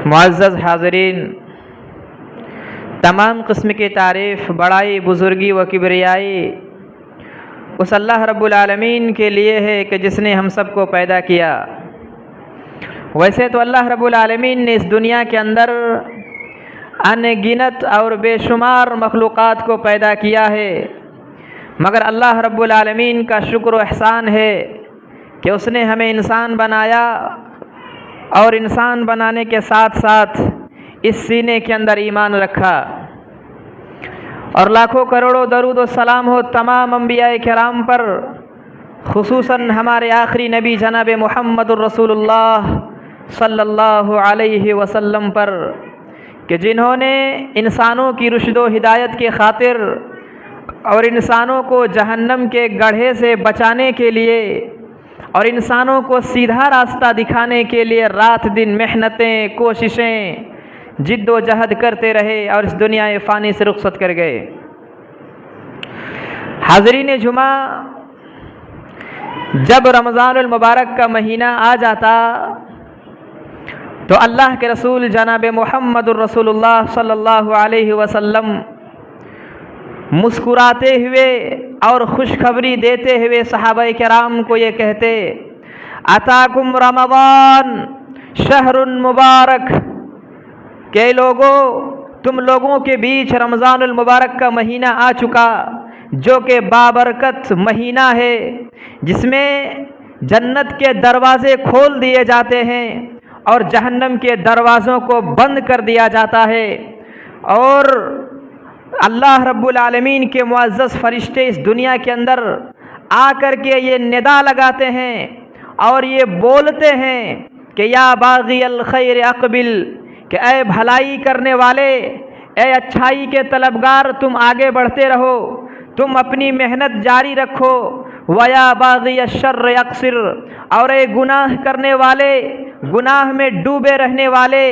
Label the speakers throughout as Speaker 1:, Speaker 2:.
Speaker 1: معزز حاضرین، تمام قسم کی تعریف، بڑائی، بزرگی و کبریائی اس اللہ رب العالمین کے لیے ہے کہ جس نے ہم سب کو پیدا کیا۔ ویسے تو اللہ رب العالمین نے اس دنیا کے اندر ان گنت اور بے شمار مخلوقات کو پیدا کیا ہے، مگر اللہ رب العالمین کا شکر و احسان ہے کہ اس نے ہمیں انسان بنایا اور انسان بنانے کے ساتھ ساتھ اس سینے کے اندر ایمان رکھا۔ اور لاکھوں کروڑوں درود و سلام ہو تمام انبیاء کرام پر، خصوصاً ہمارے آخری نبی جناب محمد الرسول اللہ صلی اللہ علیہ وسلم پر، کہ جنہوں نے انسانوں کی رشد و ہدایت کی خاطر اور انسانوں کو جہنم کے گڑھے سے بچانے کے لیے اور انسانوں کو سیدھا راستہ دکھانے کے لیے رات دن محنتیں، کوششیں، جد و جہد کرتے رہے اور اس دنیا فانی سے رخصت کر گئے۔ حاضرین جمعہ، جب رمضان المبارک کا مہینہ آ جاتا تو اللہ کے رسول جناب محمد الرسول اللہ صلی اللہ علیہ وسلم مسکراتے ہوئے اور خوشخبری دیتے ہوئے صحابہ کرام کو یہ کہتے: اتاکم رمضان شہر مبارک، کہ لوگوں، تم لوگوں کے بیچ رمضان المبارک کا مہینہ آ چکا، جو کہ بابرکت مہینہ ہے، جس میں جنت کے دروازے کھول دیے جاتے ہیں اور جہنم کے دروازوں کو بند کر دیا جاتا ہے، اور اللہ رب العالمین کے معزز فرشتے اس دنیا کے اندر آ کر کے یہ ندا لگاتے ہیں اور یہ بولتے ہیں کہ یا باغی الخیر اقبل، کہ اے بھلائی کرنے والے، اے اچھائی کے طلبگار، تم آگے بڑھتے رہو، تم اپنی محنت جاری رکھو، ویا باغی الشر اقصر، اور اے گناہ کرنے والے، گناہ میں ڈوبے رہنے والے،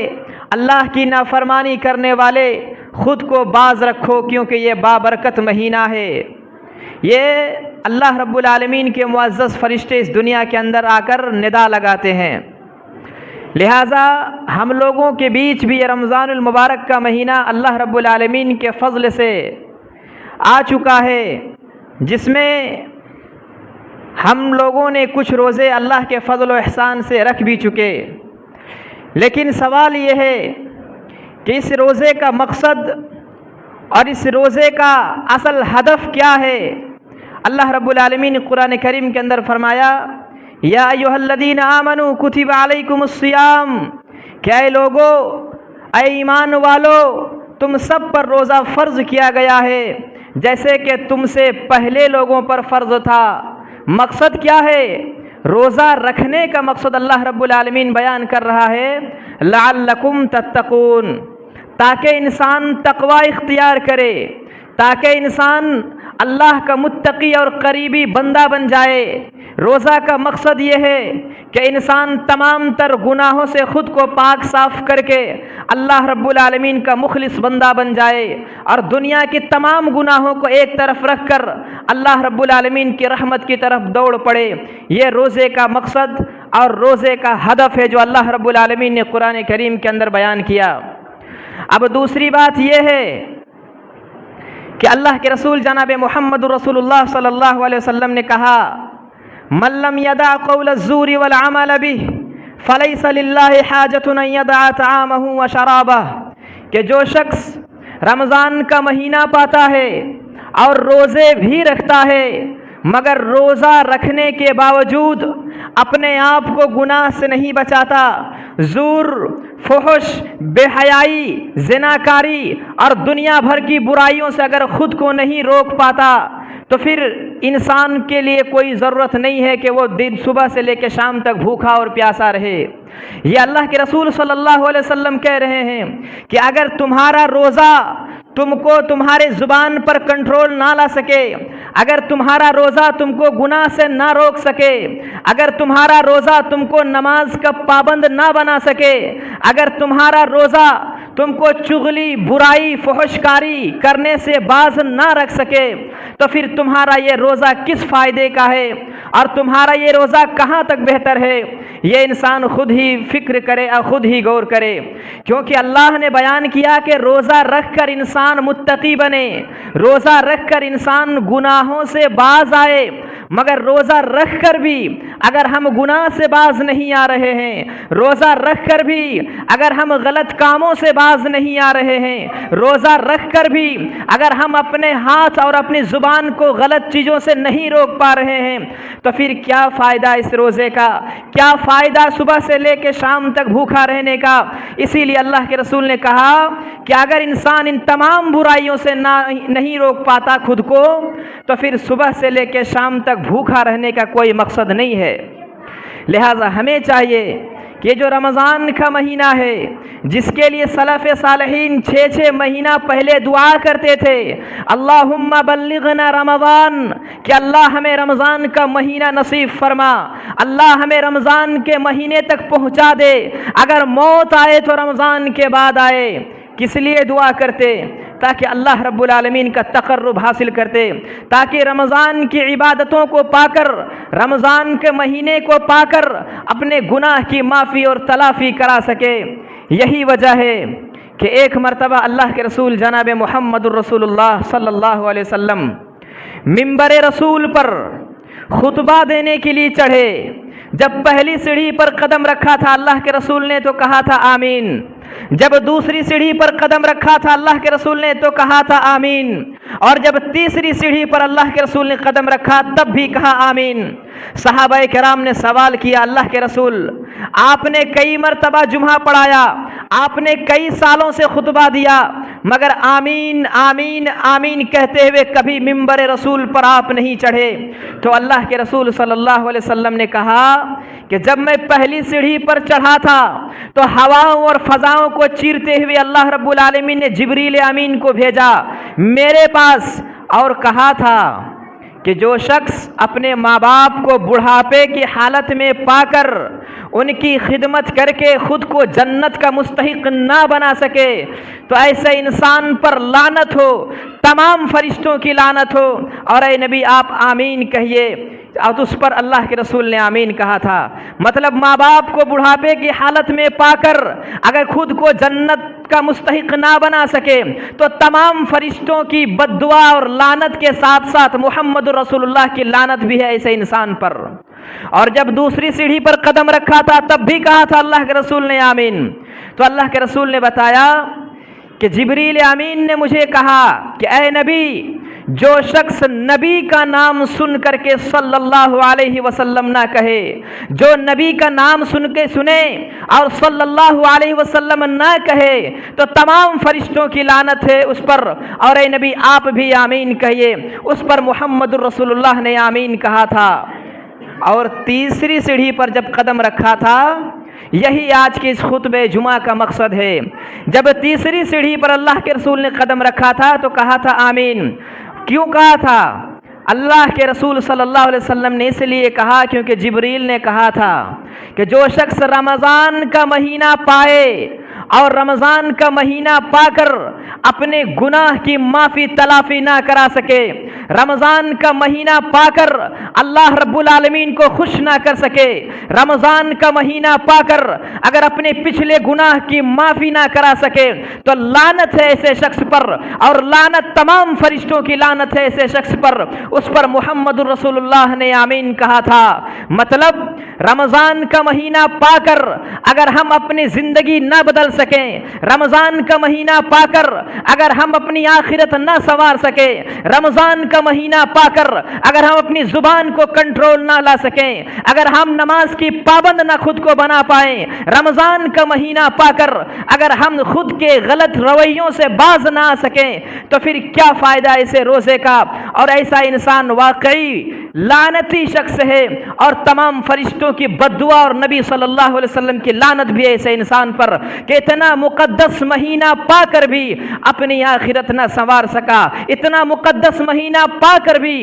Speaker 1: اللہ کی نافرمانی کرنے والے، خود کو باز رکھو، کیونکہ یہ بابرکت مہینہ ہے۔ یہ اللہ رب العالمین کے معزز فرشتے اس دنیا کے اندر آ کر ندا لگاتے ہیں۔ لہٰذا ہم لوگوں کے بیچ بھی یہ رمضان المبارک کا مہینہ اللہ رب العالمین کے فضل سے آ چکا ہے، جس میں ہم لوگوں نے کچھ روزے اللہ کے فضل و احسان سے رکھ بھی چکے۔ لیکن سوال یہ ہے کہ اس روزے کا مقصد اور اس روزے کا اصل ہدف کیا ہے؟ اللہ رب العالمین نے قرآن کریم کے اندر فرمایا: یا ایھا الذین آمنوا کتب علیکم الصیام، کہ اے لوگو، اے ایمان والو، تم سب پر روزہ فرض کیا گیا ہے جیسے کہ تم سے پہلے لوگوں پر فرض تھا۔ مقصد کیا ہے؟ روزہ رکھنے کا مقصد اللہ رب العالمین بیان کر رہا ہے: لعلکم تتقون، تاکہ انسان تقوی اختیار کرے، تاکہ انسان اللہ کا متقی اور قریبی بندہ بن جائے۔ روزہ کا مقصد یہ ہے کہ انسان تمام تر گناہوں سے خود کو پاک صاف کر کے اللہ رب العالمین کا مخلص بندہ بن جائے اور دنیا کی تمام گناہوں کو ایک طرف رکھ کر اللہ رب العالمین کی رحمت کی طرف دوڑ پڑے۔ یہ روزے کا مقصد اور روزے کا ہدف ہے جو اللہ رب العالمین نے قرآن کریم کے اندر بیان کیا۔ اب دوسری بات یہ ہے کہ اللہ کے رسول جناب محمد رسول اللہ صلی اللہ علیہ وسلم نے کہا: من لم يدع قول الزور والعمل به فليس لله حاجة ان يدع طعامه وشرابه، کہ جو شخص رمضان کا مہینہ پاتا ہے اور روزے بھی رکھتا ہے، مگر روزہ رکھنے کے باوجود اپنے آپ کو گناہ سے نہیں بچاتا، زور، فحش، بے حیائی، زناکاری اور دنیا بھر کی برائیوں سے اگر خود کو نہیں روک پاتا، تو پھر انسان کے لیے کوئی ضرورت نہیں ہے کہ وہ دن صبح سے لے کے شام تک بھوکا اور پیاسا رہے۔ یہ اللہ کے رسول صلی اللہ علیہ وسلم کہہ رہے ہیں کہ اگر تمہارا روزہ تم کو تمہارے زبان پر کنٹرول نہ لا سکے، اگر تمہارا روزہ تم کو گناہ سے نہ روک سکے، اگر تمہارا روزہ تم کو نماز کا پابند نہ بنا سکے، اگر تمہارا روزہ تم کو چغلی، برائی، فحشکاری کرنے سے باز نہ رکھ سکے، تو پھر تمہارا یہ روزہ کس فائدے کا ہے؟ اور تمہارا یہ روزہ کہاں تک بہتر ہے، یہ انسان خود ہی فکر کرے اور خود ہی غور کرے، کیونکہ اللہ نے بیان کیا کہ روزہ رکھ کر انسان متقی بنے، روزہ رکھ کر انسان گناہوں سے باز آئے، مگر روزہ رکھ کر بھی اگر ہم گناہ سے باز نہیں آ رہے ہیں، روزہ رکھ کر بھی اگر ہم غلط کاموں سے باز نہیں آ رہے ہیں، روزہ رکھ کر بھی اگر ہم اپنے ہاتھ اور اپنی زبان کو غلط چیزوں سے نہیں روک پا رہے ہیں، تو پھر کیا فائدہ اس روزے کا، کیا فائدہ صبح سے لے کے شام تک بھوکھا رہنے کا۔ اسی لیے اللہ کے رسول نے کہا کہ اگر انسان ان تمام برائیوں سے نہیں روک پاتا خود کو، تو پھر صبح سے لے کے شام تک بھوکھا رہنے کا کوئی مقصد نہیں ہے۔ لہٰذا ہمیں چاہیے کہ جو رمضان کا مہینہ ہے، جس کے لیے سلف صالحین 6 مہینہ پہلے دعا کرتے تھے، اللہم بلغنا رمضان، کہ اللہ ہمیں رمضان کا مہینہ نصیب فرما، اللہ ہمیں رمضان کے مہینے تک پہنچا دے، اگر موت آئے تو رمضان کے بعد آئے۔ کس لیے دعا کرتے؟ تاکہ اللہ رب العالمین کا تقرب حاصل کرتے، تاکہ رمضان کی عبادتوں کو پا کر، رمضان کے مہینے کو پا کر اپنے گناہ کی معافی اور تلافی کرا سکے۔ یہی وجہ ہے کہ ایک مرتبہ اللہ کے رسول جناب محمد الرسول اللہ صلی اللہ علیہ وسلم منبر رسول پر خطبہ دینے کے لیے چڑھے۔ جب پہلی سیڑھی پر قدم رکھا تھا اللہ کے رسول نے تو کہا تھا آمین، جب دوسری سیڑھی پر قدم رکھا تھا اللہ کے رسول نے تو کہا تھا آمین، اور جب تیسری سیڑھی پر اللہ کے رسول نے قدم رکھا تب بھی کہا آمین۔ صحابہ کرام نے سوال کیا، اللہ کے رسول آپ نے کئی مرتبہ جمعہ پڑھایا، آپ نے کئی سالوں سے خطبہ دیا، مگر آمین آمین آمین کہتے ہوئے کبھی منبر رسول پر آپ نہیں چڑھے۔ تو اللہ کے رسول صلی اللہ علیہ وسلم نے کہا کہ جب میں پہلی سیڑھی پر چڑھا تھا تو ہواؤں اور فضاؤں کو چیرتے ہوئے اللہ رب العالمین نے جبریل امین کو بھیجا میرے پاس، اور کہا تھا کہ جو شخص اپنے ماں باپ کو بڑھاپے کی حالت میں پا کر ان کی خدمت کر کے خود کو جنت کا مستحق نہ بنا سکے تو ایسے انسان پر لعنت ہو، تمام فرشتوں کی لعنت ہو، اور اے نبی آپ آمین کہیے۔ اور اس پر اللہ کے رسول نے آمین کہا تھا۔ مطلب ماں باپ کو بڑھاپے کی حالت میں پا کر اگر خود کو جنت کا مستحق نہ بنا سکے تو تمام فرشتوں کی بد دعا اور لعنت کے ساتھ ساتھ محمد رسول اللہ کی لعنت بھی ہے ایسے انسان پر۔ اور جب دوسری سیڑھی پر قدم رکھا تھا تب بھی کہا تھا اللہ کے رسول نے آمین۔ تو اللہ کے رسول نے بتایا کہ جبریل امین نے مجھے کہا کہ اے نبی، جو شخص نبی کا نام سن کر کے صلی اللہ علیہ وسلم نہ کہے، جو نبی کا نام سنے اور صلی اللہ علیہ وسلم نہ کہے تو تمام فرشتوں کی لعنت ہے اس پر، اور اے نبی آپ بھی آمین کہیے۔ اس پر محمد الرسول اللہ نے آمین کہا تھا۔ اور تیسری سیڑھی پر جب قدم رکھا تھا، یہی آج کے اس خطبہ جمعہ کا مقصد ہے، جب تیسری سیڑھی پر اللہ کے رسول نے قدم رکھا تھا تو کہا تھا آمین۔ کیوں کہا تھا؟ اللہ کے رسول صلی اللہ علیہ وسلم نے اس لیے کہا کیونکہ جبریل نے کہا تھا کہ جو شخص رمضان کا مہینہ پائے اور رمضان کا مہینہ پا کر اپنے گناہ کی معافی تلافی نہ کرا سکے، رمضان کا مہینہ پا کر اللہ رب العالمین کو خوش نہ کر سکے، رمضان کا مہینہ پا کر اگر اپنے پچھلے گناہ کی معافی نہ کرا سکے تو لعنت ہے ایسے شخص پر، اور لعنت تمام فرشتوں کی لعنت ہے ایسے شخص پر۔ اس پر محمد الرسول اللہ نے آمین کہا تھا۔ مطلب رمضان کا مہینہ پا کر اگر ہم اپنی زندگی نہ بدل سکیں، رمضان کا مہینہ پا کر اگر ہم اپنی آخرت نہ سنوار سکے، رمضان کا مہینہ پا کر اگر ہم اپنی زبان کو کنٹرول نہ لا سکیں، اگر ہم نماز کی پابند نہ خود کو بنا پائیں، رمضان کا مہینہ پا کر اگر ہم خود کے غلط رویوں سے باز نہ آ سکیں تو پھر کیا فائدہ ایسے روزے کا؟ اور ایسا انسان واقعی لعنتی شخص ہے، اور تمام فرشتوں کی بد دعا اور نبی صلی اللہ علیہ وسلم کی لعنت بھی ایسے انسان پر کہ اتنا مقدس مہینہ پا کر بھی اپنی آخرت نہ سنوار سکا، اتنا مقدس مہینہ پا کر بھی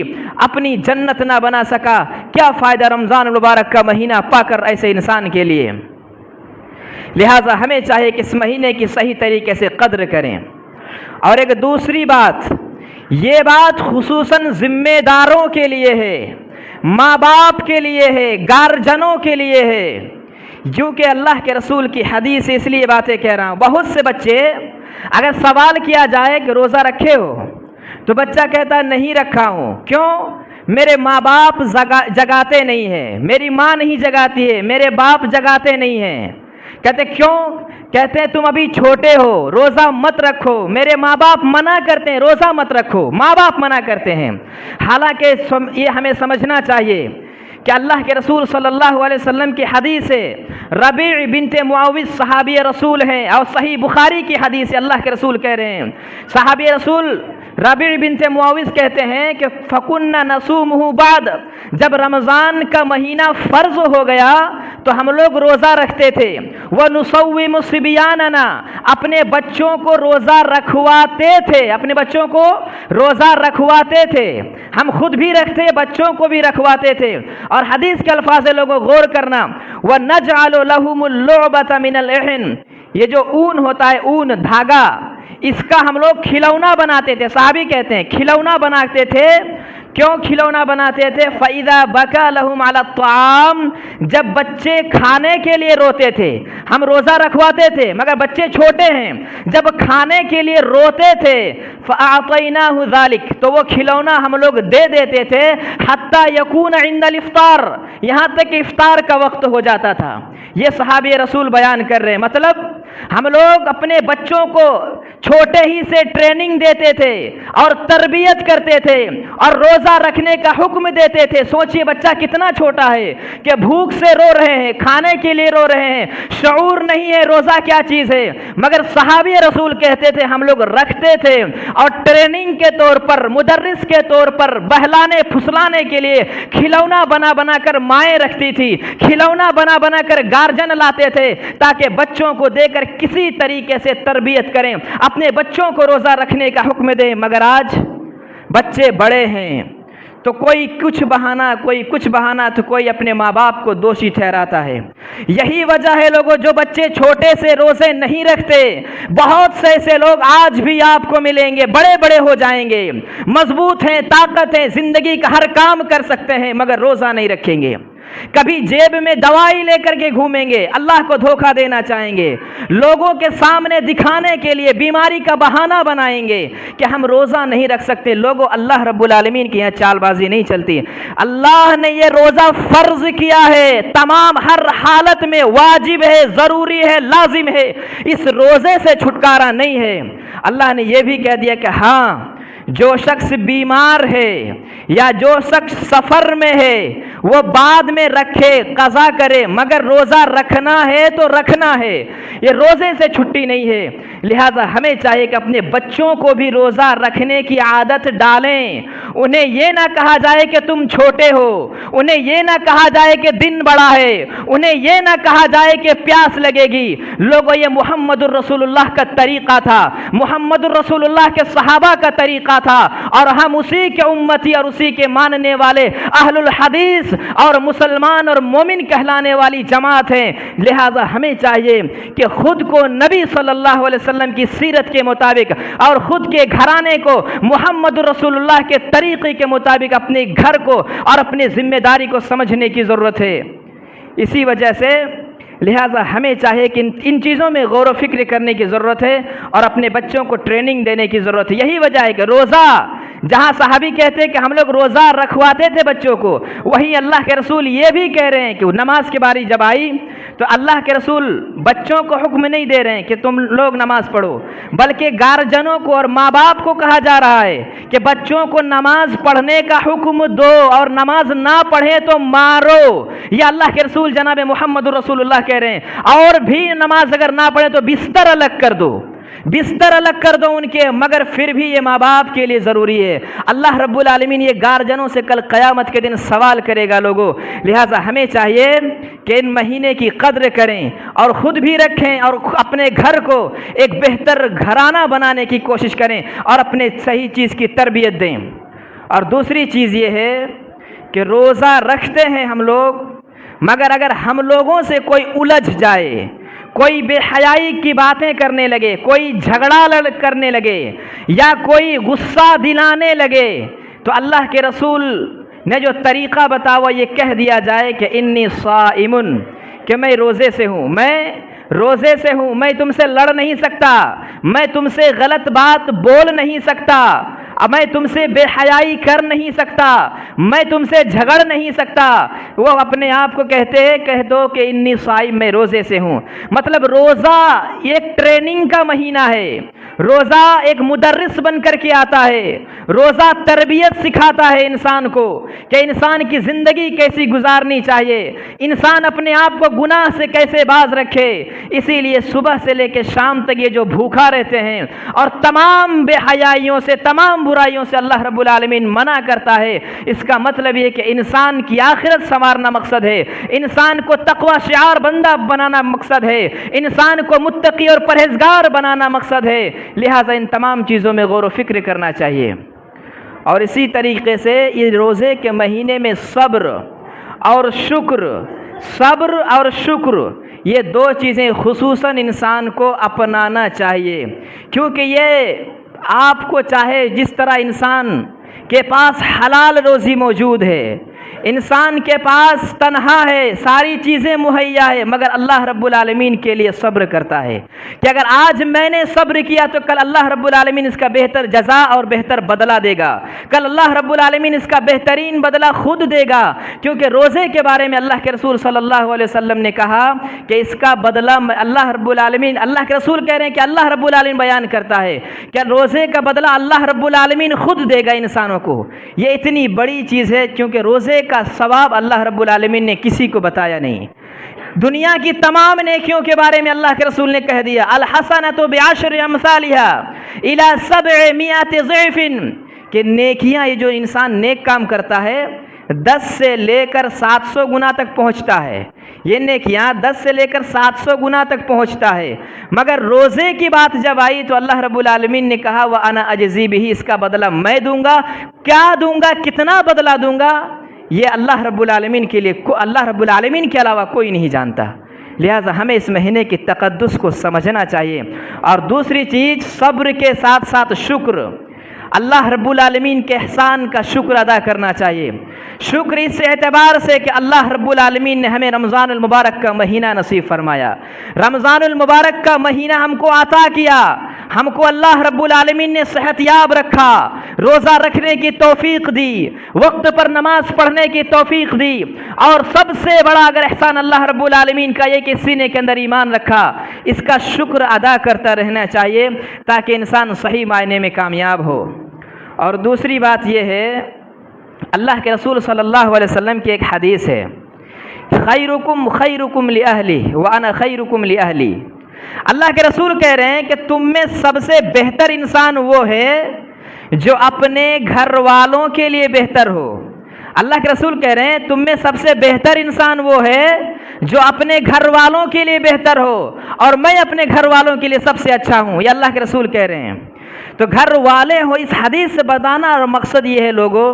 Speaker 1: اپنی جنت نہ بنا سکا۔ کیا فائدہ رمضان المبارک کا مہینہ پا کر ایسے انسان کے لیے؟ لہٰذا ہمیں چاہیے کہ اس مہینے کی صحیح طریقے سے قدر کریں۔ اور ایک دوسری بات، یہ بات خصوصاً ذمہ داروں کے لیے ہے، ماں باپ کے لیے ہے، گارجنوں کے لیے ہے۔ جو کہ اللہ کے رسول کی حدیث، اس لیے باتیں کہہ رہا ہوں۔ بہت سے بچے اگر سوال کیا جائے کہ روزہ رکھے ہو تو بچہ کہتا نہیں رکھا ہوں۔ کیوں؟ میرے ماں باپ جگاتے نہیں ہیں، میری ماں نہیں جگاتی ہے، میرے باپ جگاتے نہیں ہیں۔ کہتے کیوں؟ کہتے ہیں تم ابھی چھوٹے ہو، روزہ مت رکھو، میرے ماں باپ منع کرتے ہیں روزہ مت رکھو، ماں باپ منع کرتے ہیں۔ حالانکہ یہ ہمیں سمجھنا چاہیے کہ اللہ کے رسول صلی اللہ علیہ وسلم کی حدیث ہے، ربیع بنت معاوض صحابی رسول ہیں، اور صحیح بخاری کی حدیث ہے، اللہ کے رسول کہہ رہے ہیں، صحابی رسول ربیع بنت معاوض کہتے ہیں کہ فَكُنَّا نَصُومُهُ بعد، جب رمضان کا مہینہ فرض ہو گیا تو ہم لوگ روزہ رکھتے تھے۔ وَنُصَوِّمُ صِبْيَانَنَا، اپنے بچوں کو روزہ رکھواتے تھے، اپنے بچوں کو روزہ رکھواتے تھے، ہم خود بھی رکھتے، بچوں کو بھی رکھواتے تھے۔ اور حدیث کے الفاظ لوگوں غور کرنا، وَنَجْعَلُ لَهُمُ اللُّعْبَةَ مِنَ الْعِحْنِ، یہ جو اون ہوتا ہے، اون دھاگا، اس کا ہم لوگ کھلونا بناتے تھے۔ صحابی کہتے ہیں کھلونا بناتے تھے۔ کیوں کھلونا بناتے تھے؟ فَإِذَا بَكَى لَهُمْ عَلَى الطَّعَامِ، جب بچے کھانے کے لیے روتے تھے، ہم روزہ رکھواتے تھے مگر بچے چھوٹے ہیں، جب کھانے کے لیے روتے تھے فَأَعْطَيْنَاهُ ذَلِكَ، تو وہ کھلونا ہم لوگ دے دیتے تھے، حَتَّى يَكُونَ عِنْدَ الْإِفْطَارِ، یہاں تک کہ افطار کا وقت ہو جاتا تھا۔ یہ صحابی رسول بیان کر رہے ہیں، مطلب ہم لوگ اپنے بچوں کو چھوٹے ہی سے ٹریننگ دیتے تھے اور تربیت کرتے تھے اور روزہ رکھنے کا حکم دیتے تھے۔ سوچئے بچہ کتنا چھوٹا ہے کہ بھوک سے رو رہے ہیں، کھانے کے لیے رو رہے ہیں، شعور نہیں ہے روزہ کیا چیز ہے، مگر صحابی رسول کہتے تھے ہم لوگ رکھتے تھے، اور ٹریننگ کے طور پر، مدرس کے طور پر، بہلانے پھسلانے کے لیے کھلونا بنا بنا کر مائیں رکھتی تھی، کھلونا بنا بنا کر گارجن لاتے تھے تاکہ بچوں کو دے کر کسی طریقے سے تربیت کریں، اپنے بچوں کو روزہ رکھنے کا حکم دیں۔ مگر آج بچے بڑے ہیں تو کوئی کچھ بہانہ تو کوئی اپنے ماں باپ کو دوشی ٹھہراتا ہے۔ یہی وجہ ہے لوگوں، جو بچے چھوٹے سے روزے نہیں رکھتے، بہت سے ایسے لوگ آج بھی آپ کو ملیں گے، بڑے بڑے ہو جائیں گے، مضبوط ہیں، طاقت ہے، زندگی کا ہر کام کر سکتے ہیں، مگر روزہ نہیں رکھیں گے۔ کبھی جیب میں دوائی لے کر کے گھومیں گے، اللہ کو دھوکہ دینا چاہیں گے، لوگوں کے سامنے دکھانے کے لیے بیماری کا بہانہ بنائیں گے کہ ہم روزہ نہیں رکھ سکتے۔ لوگوں، اللہ رب العالمین کی یہاں چال بازی نہیں چلتی۔ اللہ نے یہ روزہ فرض کیا ہے، تمام ہر حالت میں واجب ہے، ضروری ہے، لازم ہے، اس روزے سے چھٹکارا نہیں ہے۔ اللہ نے یہ بھی کہہ دیا کہ ہاں، جو شخص بیمار ہے یا جو شخص سفر میں ہے وہ بعد میں رکھے، قضا کرے، مگر روزہ رکھنا ہے تو رکھنا ہے، یہ روزے سے چھٹی نہیں ہے۔ لہذا ہمیں چاہیے کہ اپنے بچوں کو بھی روزہ رکھنے کی عادت ڈالیں، انہیں یہ نہ کہا جائے کہ تم چھوٹے ہو، انہیں یہ نہ کہا جائے کہ دن بڑا ہے، انہیں یہ نہ کہا جائے کہ پیاس لگے گی۔ لوگوں، یہ محمد الرسول اللہ کا طریقہ تھا، محمد الرسول اللہ کے صحابہ کا طریقہ تھا، اور ہم اسی کے امتی اور اسی کے ماننے والے اہل الحدیث اور مسلمان اور مومن کہلانے والی جماعت ہیں۔ لہذا ہمیں چاہیے کہ خود کو نبی صلی اللہ علیہ وسلم کی سیرت کے مطابق اور خود کے گھرانے کو محمد رسول اللہ کے طریقے کے مطابق اپنے گھر کو اور اپنی ذمہ داری کو سمجھنے کی ضرورت ہے۔ اسی وجہ سے لہٰذا ہمیں چاہیے کہ ان چیزوں میں غور و فکر کرنے کی ضرورت ہے اور اپنے بچوں کو ٹریننگ دینے کی ضرورت ہے۔ یہی وجہ ہے کہ روزہ، جہاں صحابی کہتے ہیں کہ ہم لوگ روزہ رکھواتے تھے بچوں کو، وہیں اللہ کے رسول یہ بھی کہہ رہے ہیں کہ نماز کی باری جب آئی تو اللہ کے رسول بچوں کو حکم نہیں دے رہے ہیں کہ تم لوگ نماز پڑھو، بلکہ گارجنوں کو اور ماں باپ کو کہا جا رہا ہے کہ بچوں کو نماز پڑھنے کا حکم دو، اور نماز نہ پڑھے تو مارو۔ یہ اللہ کے رسول جناب محمد رسول اللہ کہہ رہے ہیں۔ اور بھی نماز اگر نہ پڑھے تو بستر الگ کر دو، بستر الگ کر دو ان کے، مگر پھر بھی یہ ماں باپ کے لیے ضروری ہے۔ اللہ رب العالمین یہ گارجنوں سے کل قیامت کے دن سوال کرے گا لوگوں۔ لہٰذا ہمیں چاہیے کہ ان مہینے کی قدر کریں اور خود بھی رکھیں اور اپنے گھر کو ایک بہتر گھرانہ بنانے کی کوشش کریں اور اپنے صحیح چیز کی تربیت دیں۔ اور دوسری چیز یہ ہے کہ روزہ رکھتے ہیں ہم لوگ، مگر اگر ہم لوگوں سے کوئی الجھ جائے، کوئی بے حیائی کی باتیں کرنے لگے، کوئی جھگڑا کرنے لگے یا کوئی غصہ دلانے لگے، تو اللہ کے رسول نے جو طریقہ بتا وہ یہ کہہ دیا جائے کہ انی صائمن، کہ میں روزے سے ہوں، میں روزے سے ہوں، میں تم سے لڑ نہیں سکتا، میں تم سے غلط بات بول نہیں سکتا، میں تم سے بے حیائی کر نہیں سکتا، میں تم سے جھگڑ نہیں سکتا۔ وہ اپنے آپ کو کہتے ہیں، کہہ دو کہ انی صائم، میں روزے سے ہوں۔ مطلب روزہ ایک ٹریننگ کا مہینہ ہے، روزہ ایک مدرس بن کر کے آتا ہے، روزہ تربیت سکھاتا ہے انسان کو کہ انسان کی زندگی کیسی گزارنی چاہیے، انسان اپنے آپ کو گناہ سے کیسے باز رکھے۔ اسی لیے صبح سے لے کے شام تک یہ جو بھوکا رہتے ہیں اور تمام بے حیائیوں سے، تمام برائیوں سے اللہ رب العالمین منع کرتا ہے، اس کا مطلب یہ کہ انسان کی آخرت سنوارنا مقصد ہے، انسان کو تقوی شعار بندہ بنانا مقصد ہے، انسان کو متقی اور پرہیزگار بنانا مقصد ہے۔ لہٰذا ان تمام چیزوں میں غور و فکر کرنا چاہیے۔ اور اسی طریقے سے یہ روزے کے مہینے میں صبر اور شکر یہ دو چیزیں خصوصاً انسان کو اپنانا چاہیے، کیونکہ یہ آپ کو چاہے جس طرح انسان کے پاس حلال روزی موجود ہے، انسان کے پاس تنہا ہے، ساری چیزیں مہیا ہے، مگر اللہ رب العالمین کے لیے صبر کرتا ہے کہ اگر آج میں نے صبر کیا تو کل اللہ رب العالمین اس کا بہتر جزا اور بہتر بدلہ دے گا، کل اللہ رب العالمین اس کا بہترین بدلہ خود دے گا۔ کیونکہ روزے کے بارے میں اللہ کے رسول صلی اللہ علیہ وسلم نے کہا کہ اس کا بدلہ اللہ رب العالمین، اللہ کے رسول کہہ رہے ہیں کہ اللہ رب العالمین بیان کرتا ہے کہ روزے کا بدلہ اللہ رب العالمین خود دے گا انسانوں کو۔ یہ اتنی بڑی چیز ہے کیونکہ روزے کا ثواب اللہ رب العالمین نے کسی کو بتایا نہیں۔ دنیا کی تمام نیکیوں کے بارے میں اللہ کے رسول نے کہہ دیا الحسنۃ بعشر امثالها الی 700 ضعف، کہ نیکیاں، یہ جو انسان نیک کام کرتا ہے 10 سے لے کر 700 گنا تک پہنچتا ہے، یہ نیکیاں 10 سے لے کر 700 گنا تک پہنچتا ہے۔ مگر روزے کی بات جب آئی تو اللہ رب العالمین نے کہا وَأَنَا أَجْزِي بِهِ، اس کا بدلہ میں دوں گا۔ کیا دوں گا، کتنا بدلہ دوں گا، یہ اللہ رب العالمین کے لیے، اللہ رب العالمین کے علاوہ کوئی نہیں جانتا۔ لہٰذا ہمیں اس مہینے کی تقدس کو سمجھنا چاہیے۔ اور دوسری چیز، صبر کے ساتھ ساتھ شکر، اللہ رب العالمین کے احسان کا شکر ادا کرنا چاہیے۔ شکر اس اعتبار سے کہ اللہ رب العالمین نے ہمیں رمضان المبارک کا مہینہ نصیب فرمایا، رمضان المبارک کا مہینہ ہم کو عطا کیا، ہم کو اللہ رب العالمین نے صحت یاب رکھا، روزہ رکھنے کی توفیق دی، وقت پر نماز پڑھنے کی توفیق دی، اور سب سے بڑا اگر احسان اللہ رب العالمین کا یہ کہ سینے کے اندر ایمان رکھا، اس کا شکر ادا کرتا رہنا چاہیے تاکہ انسان صحیح معنی میں کامیاب ہو۔ اور دوسری بات یہ ہے، اللہ کے رسول صلی اللہ علیہ وسلم کی ایک حدیث ہے، خیرکم خیرکم لأہلی وانا خیرکم لأہلی۔ اللہ کے رسول کہہ رہے ہیں کہ تم میں سب سے بہتر انسان وہ ہے جو اپنے گھر والوں کے لیے بہتر ہو۔ اللہ کے رسول کہہ رہے ہیں تم میں سب سے بہتر انسان وہ ہے جو اپنے گھر والوں کے لیے بہتر ہو، اور میں اپنے گھر والوں کے لیے سب سے اچھا ہوں، یہ اللہ کے رسول کہہ رہے ہیں۔ تو گھر والے ہو، اس حدیث سے بتانا اور مقصد یہ ہے لوگوں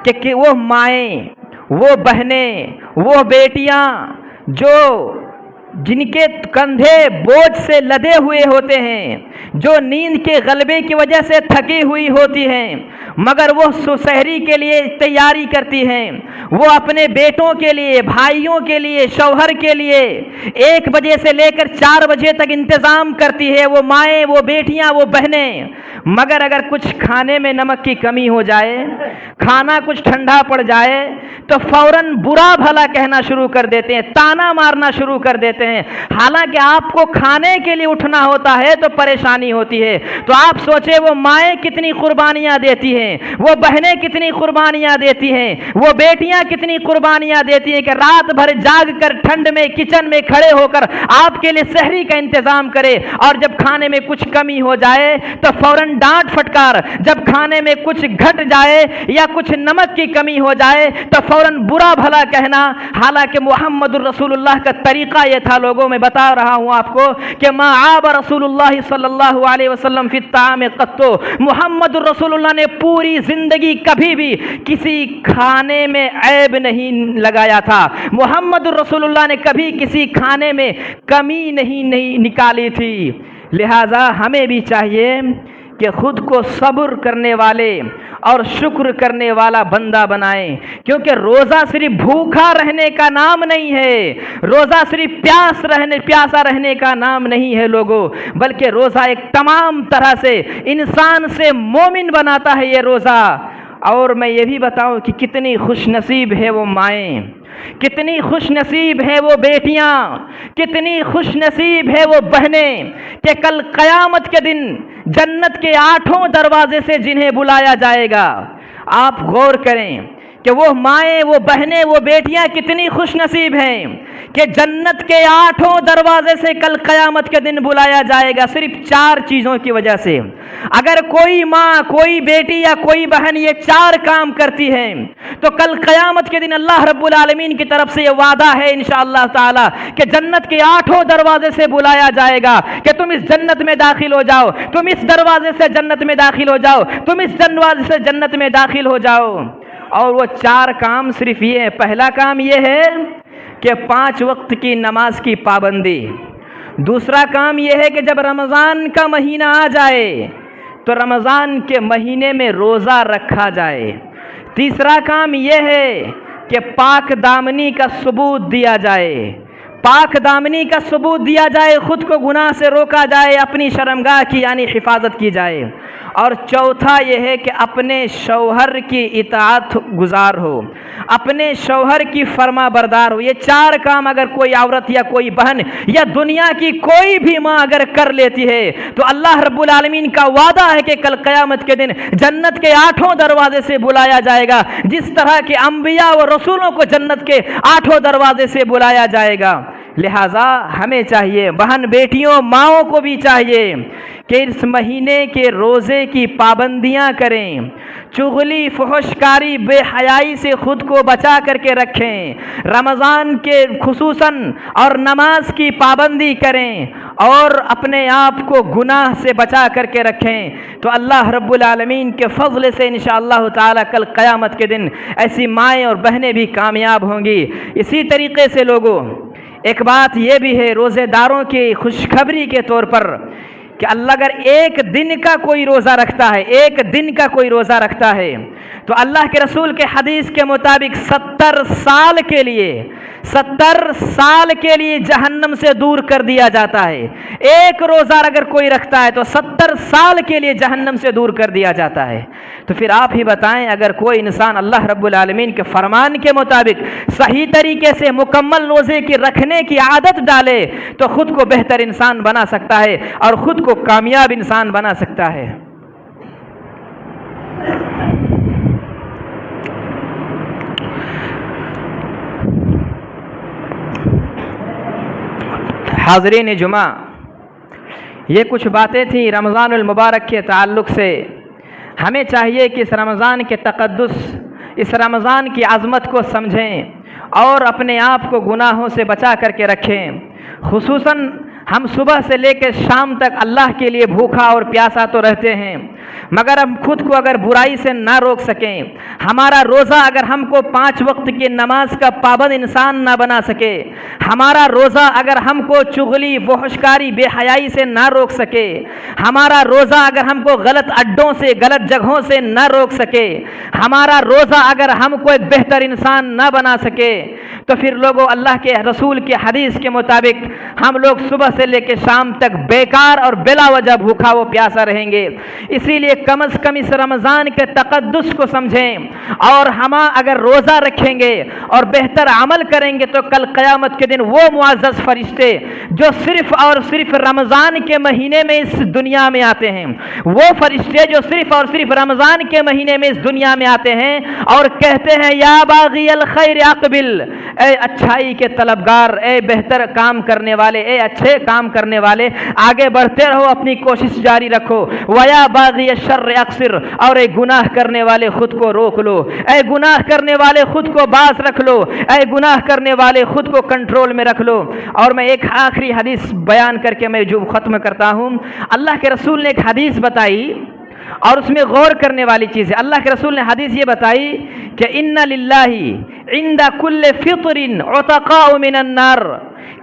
Speaker 1: کہ وہ مائیں، وہ بہنیں، وہ بیٹیاں جن کے کندھے بوجھ سے لدے ہوئے ہوتے ہیں، جو نیند کے غلبے کی وجہ سے تھکی ہوئی ہوتی ہیں، مگر وہ سحری کے لیے تیاری کرتی ہیں، وہ اپنے بیٹوں کے لیے، بھائیوں کے لیے، شوہر کے لیے 1 بجے سے لے کر 4 بجے تک انتظام کرتی ہے، وہ مائیں، وہ بیٹیاں، وہ بہنیں۔ مگر اگر کچھ کھانے میں نمک کی کمی ہو جائے، کھانا کچھ ٹھنڈا پڑ جائے تو فوراً برا بھلا کہنا شروع کر دیتے ہیں، تانا مارنا شروع کر دیتے ہیں، حالانکہ آپ کو کھانے کے لیے اٹھنا ہوتا ہے تو پریشانی ہوتی ہے۔ تو آپ سوچے وہ مائیں کتنی قربانیاں دیتی ہیں، وہ بہنیں کتنی قربانیاں دیتی ہیں، وہ بیٹیاں کتنی قربانیاں دیتی ہیں کہ رات بھر جاگ کر ٹھنڈ میں کچن میں کھڑے ہو کر آپ کے لیے سحری کا انتظام کرے، اور جب کھانے میں کچھ کمی ہو جائے تو فوراً ڈانٹ پھٹکار، جب کھانے میں کچھ گھٹ جائے یا کچھ نمک کی کمی ہو جائے تو فوراً برا بھلا کہنا۔ حالانکہ محمد الرسول اللہ کا طریقہ یہ تھا، لوگوں میں بتا رہا ہوں آپ کو کہ ما عاب رسول اللہ صلی اللہ علیہ وسلم فی الطعام قط، محمد الرسول اللہ نے پوری زندگی کبھی بھی کسی کھانے میں عیب نہیں لگایا تھا، محمد الرسول اللہ نے کبھی کسی کھانے میں کمی نہیں نکالی تھی۔ لہٰذا ہمیں بھی چاہیے کہ خود کو صبر کرنے والے اور شکر کرنے والا بندہ بنائیں، کیونکہ روزہ صرف بھوکا رہنے کا نام نہیں ہے، روزہ صرف پیاسا رہنے کا نام نہیں ہے لوگوں، بلکہ روزہ ایک تمام طرح سے انسان سے مومن بناتا ہے یہ روزہ۔ اور میں یہ بھی بتاؤں کہ کتنی خوش نصیب ہے وہ مائیں، کتنی خوش نصیب ہے وہ بیٹیاں، کتنی خوش نصیب ہے وہ بہنیں کہ کل قیامت کے دن جنت کے 8 دروازے سے جنہیں بلایا جائے گا۔ آپ غور کریں کہ وہ مائیں، وہ بہنیں، وہ بیٹیاں کتنی خوش نصیب ہیں کہ جنت کے 8 دروازے سے کل قیامت کے دن بلایا جائے گا، صرف 4 چیزوں کی وجہ سے۔ اگر کوئی ماں، کوئی بیٹی یا کوئی بہن یہ 4 کام کرتی ہے تو کل قیامت کے دن اللہ رب العالمین کی طرف سے یہ وعدہ ہے انشاءاللہ تعالی کہ جنت کے 8 دروازے سے بلایا جائے گا کہ تم اس جنت میں داخل ہو جاؤ، تم اس دروازے سے جنت میں داخل ہو جاؤ، تم اس دروازے سے جنت میں داخل ہو جاؤ۔ اور وہ 4 کام صرف یہ ہے۔ پہلا کام یہ ہے کہ 5 وقت کی نماز کی پابندی۔ دوسرا کام یہ ہے کہ جب رمضان کا مہینہ آ جائے تو رمضان کے مہینے میں روزہ رکھا جائے۔ تیسرا کام یہ ہے کہ پاک دامنی کا ثبوت دیا جائے، پاک دامنی کا ثبوت دیا جائے، خود کو گناہ سے روکا جائے، اپنی شرمگاہ کی یعنی حفاظت کی جائے۔ اور چوتھا یہ ہے کہ اپنے شوہر کی اطاعت گزار ہو، اپنے شوہر کی فرما بردار ہو۔ یہ 4 کام اگر کوئی عورت یا کوئی بہن یا دنیا کی کوئی بھی ماں اگر کر لیتی ہے تو اللہ رب العالمین کا وعدہ ہے کہ کل قیامت کے دن جنت کے 8 دروازے سے بلایا جائے گا، جس طرح کہ انبیاء و رسولوں کو جنت کے 8 دروازے سے بلایا جائے گا۔ لہٰذا ہمیں چاہیے، بہن بیٹیوں ماؤں کو بھی چاہیے کہ اس مہینے کے روزے کی پابندیاں کریں، چغلی، فحش کاری، بے حیائی سے خود کو بچا کر کے رکھیں، رمضان کے خصوصاً اور نماز کی پابندی کریں اور اپنے آپ کو گناہ سے بچا کر کے رکھیں، تو اللہ رب العالمین کے فضل سے انشاءاللہ تعالی کل قیامت کے دن ایسی مائیں اور بہنیں بھی کامیاب ہوں گی۔ اسی طریقے سے لوگوں، ایک بات یہ بھی ہے روزے داروں کی خوشخبری کے طور پر کہ اللہ اگر ایک دن کا کوئی روزہ رکھتا ہے، ایک دن کا کوئی روزہ رکھتا ہے تو اللہ کے رسول کے حدیث کے مطابق 70 سال کے لیے جہنم سے دور کر دیا جاتا ہے۔ ایک روزہ اگر کوئی رکھتا ہے تو 70 سال کے لیے جہنم سے دور کر دیا جاتا ہے۔ تو پھر آپ ہی بتائیں، اگر کوئی انسان اللہ رب العالمین کے فرمان کے مطابق صحیح طریقے سے مکمل روزے کی رکھنے کی عادت ڈالے تو خود کو بہتر انسان بنا سکتا ہے اور خود کو کامیاب انسان بنا سکتا ہے۔ حاضرین جمعہ، یہ کچھ باتیں تھیں رمضان المبارک کے تعلق سے۔ ہمیں چاہیے کہ اس رمضان کے تقدس، اس رمضان کی عظمت کو سمجھیں اور اپنے آپ کو گناہوں سے بچا کر کے رکھیں۔ خصوصاً ہم صبح سے لے کے شام تک اللہ کے لیے بھوکا اور پیاسا تو رہتے ہیں، مگر ہم خود کو اگر برائی سے نہ روک سکیں، ہمارا روزہ اگر ہم کو 5 وقت کی نماز کا پابند انسان نہ بنا سکے، ہمارا روزہ اگر ہم کو چغلی، فحشکاری، بے حیائی سے نہ روک سکے، ہمارا روزہ اگر ہم کو غلط اڈوں سے، غلط جگہوں سے نہ روک سکے، ہمارا روزہ اگر ہم کو ایک بہتر انسان نہ بنا سکے، تو پھر لوگوں اللہ کے رسول کے حدیث کے مطابق ہم لوگ صبح سے لے کے شام تک بیکار اور بلا وجہ بھوکا و پیاسا رہیں گے۔ اسی لیے کم از کم اس رمضان کے تقدس کو سمجھیں اور ہم اگر روزہ رکھیں گے اور بہتر عمل کریں گے تو کل قیامت کے دن وہ معزز فرشتے جو صرف اور صرف رمضان کے مہینے میں اس دنیا میں آتے ہیں، وہ فرشتے جو صرف اور صرف رمضان کے مہینے میں اس دنیا میں آتے ہیں اور کہتے ہیں یا باغی الخیر اقبل، اے اچھائی کے طلبگار، اے بہتر کام کرنے والے، اے اچھے کام کرنے والے، آگے بڑھتے رہو، اپنی کوشش جاری رکھو، ویا باغی الشر اقصر، اور اے گناہ کرنے والے خود کو روک لو، اے گناہ کرنے والے خود کو باز رکھ لو، اے گناہ کرنے والے خود کو کنٹرول میں رکھ لو۔ اور میں ایک آخری حدیث بیان کر کے میں جو ختم کرتا ہوں، اللہ کے رسول نے ایک حدیث بتائی اور اس میں غور کرنے والی چیز ہے۔ اللہ کے رسول نے حدیث یہ بتائی کہ ان للہ عند کل فطر عتقاء من النار،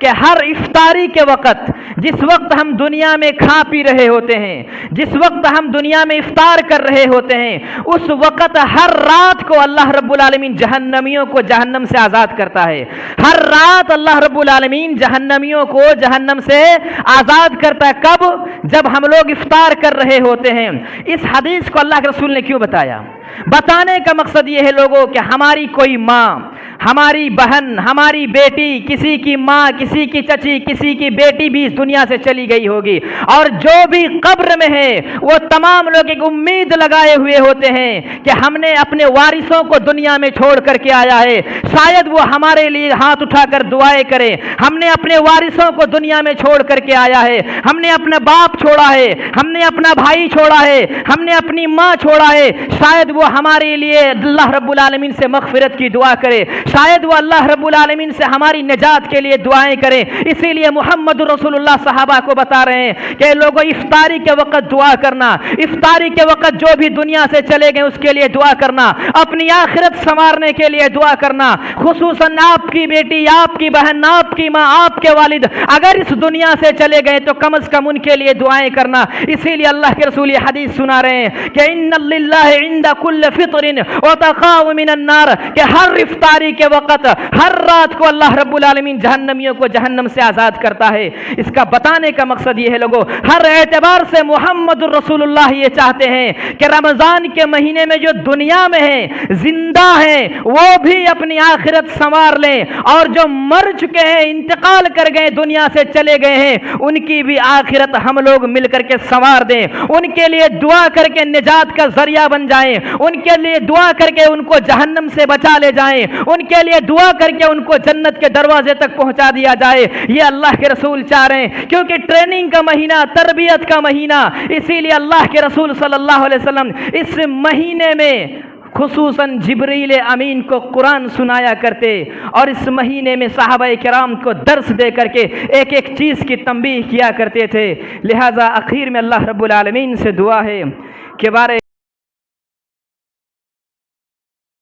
Speaker 1: کہ ہر افطاری کے وقت، جس وقت ہم دنیا میں کھا پی رہے ہوتے ہیں، جس وقت ہم دنیا میں افطار کر رہے ہوتے ہیں، اس وقت ہر رات کو اللہ رب العالمین جہنمیوں کو جہنم سے آزاد کرتا ہے۔ ہر رات اللہ رب العالمین جہنمیوں کو جہنم سے آزاد کرتا ہے۔ کب؟ جب ہم لوگ افطار کر رہے ہوتے ہیں۔ اس حدیث کو اللہ کے رسول نے کیوں بتایا؟ بتانے کا مقصد یہ ہے لوگوں کہ ہماری کوئی ماں، ہماری بہن، ہماری بیٹی، کسی کی ماں، کسی کی چچی، کسی کی بیٹی بھی اس دنیا سے چلی گئی ہوگی، اور جو بھی قبر میں ہے وہ تمام لوگ ایک امید لگائے ہوئے ہوتے ہیں کہ ہم نے اپنے وارثوں کو دنیا میں چھوڑ کر کے آیا ہے، شاید وہ ہمارے لیے ہاتھ اٹھا کر دعائیں کریں۔ ہم نے اپنے وارثوں کو دنیا میں چھوڑ کر کے آیا ہے، ہم نے اپنا باپ چھوڑا ہے، ہم نے اپنا بھائی چھوڑا ہے، ہم نے اپنی ماں چھوڑا ہے، شاید وہ ہمارے لیے اللہ رب العالمین سے مغفرت کی دعا کرے، شاید وہ اللہ رب العالمین سے ہماری نجات کے لیے دعائیں کریں۔ اسی لیے محمد رسول اللہ صحابہ کو بتا رہے ہیں کہ لوگوں افطاری کے وقت دعا کرنا، افطاری کے وقت جو بھی دنیا سے چلے گئے اس کے لیے دعا کرنا، اپنی آخرت سنوارنے کے لیے دعا کرنا، خصوصاً آپ کی بیٹی، آپ کی بہن، آپ کی ماں، آپ کے والد اگر اس دنیا سے چلے گئے تو کم از کم ان کے لیے دعائیں کرنا۔ اسی لیے اللہ کے رسول یہ حدیث سنا رہے ہیں کہ ان للہ عند کل فطر وتقاء من النار، کہ ہر افطاری کے وقت، ہر رات کو اللہ رب العالمین جہنمیوں کو جہنم سے آزاد کرتا ہے۔ اس کا بتانے کا مقصد یہ ہے لوگوں، ہر اعتبار سے محمد رسول اللہ یہ چاہتے ہیں کہ رمضان کے مہینے میں جو دنیا میں ہیں، زندہ ہیں، وہ بھی اپنی آخرت سنوار لیں، اور جو مر چکے ہیں، انتقال کر گئے، دنیا سے چلے گئے ہیں، ان کی بھی آخرت ہم لوگ مل کر کے سنوار دیں، ان کے لیے دعا کر کے نجات کا ذریعہ بن جائیں، ان کے لیے دعا کر کے ان کو جہنم سے بچا لے جائیں، ان کے لیے دعا کر کے ان کو جنت کے دروازے تک پہنچا دیا جائے۔ یہ اللہ کے رسول چاہ رہے ہیں، کیونکہ ٹریننگ کا مہینہ، تربیت کا مہینہ، اسی لیے اللہ کے رسول صلی اللہ علیہ وسلم اس مہینے میں خصوصاً جبریل امین کو قرآن سنایا کرتے، اور اس مہینے میں صحابہ کرام کو درس دے کر کے ایک ایک چیز کی تنبیہ کیا کرتے تھے۔ لہٰذا اخیر میں اللہ رب العالمین سے دعا ہے کہ بارے